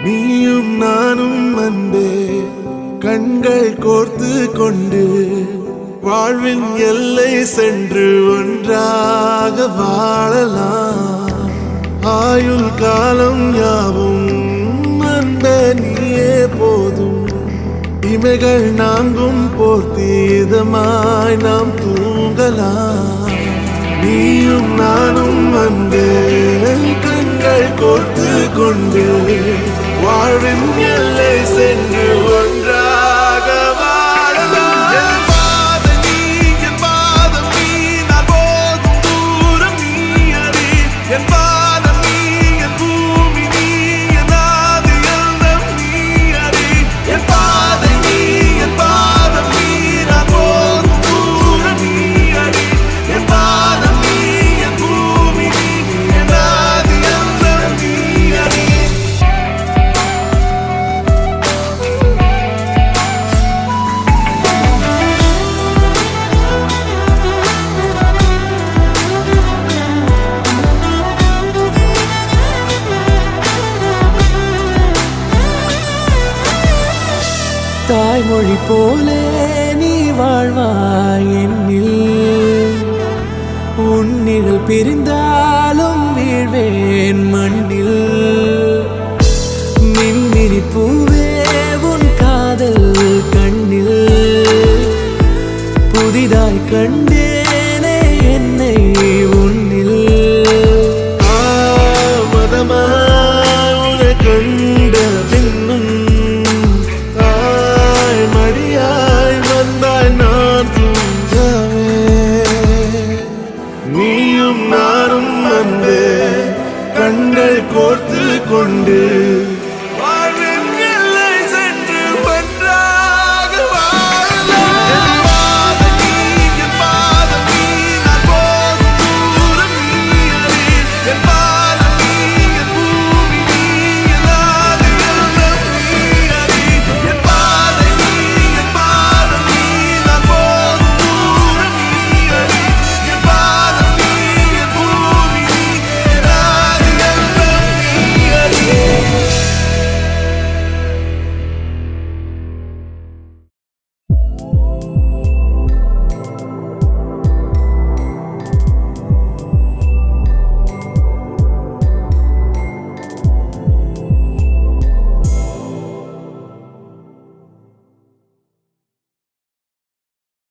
நீயும் நானும் அன்பே கண்கள் கோர்த்து கொண்டு வாழ்வின் எல்லை சென்று ஒன்றாக வாழலாம். ஆயுள் காலம் யாவும் அன்பே நீயே போதும். இமைகள் நான்கும் போர்த்தி இதமாய் நாம் தூங்கலாம். நீயும் நானும் அன்பே கண்கள் கோர்த்து கொண்டு வாழ்வின் எல்லை சென்று ஒன்றாக வாழலாம். என் பாதம் நீ, என் பாதம் நீ, நான் போகும் தூரம் நீ அறி. என் பாதம் நீ, என் பூமி நீ, என் ஆதி எல்லாம் நீ அறி. என் பாதம் நீ, என் பாதம் நீ, நான் போகும் தூரம் நீ அறி. என் பாதம் நீ, என் பூமி நீ, என் ஆதி எல்லாம் நீ அறி. தாய்மொழி போலே நீ வாழ்வாய் என்னில். உன்னிகள் பிரிந்தாலும் வீழ்வேன் மண்ணில். மின்மினி பூவே உன் காதல் கண்ணில் புதிதாய் கண்டேனே என்னை உன்னில். மதமாய் உன்னை கண்ட பின்னும் தாய் மடியாய் வந்தாய் நான் தூங்கவே. நீயும் நானும் அன்பே கண்கள் கோர்த்து கொண்டு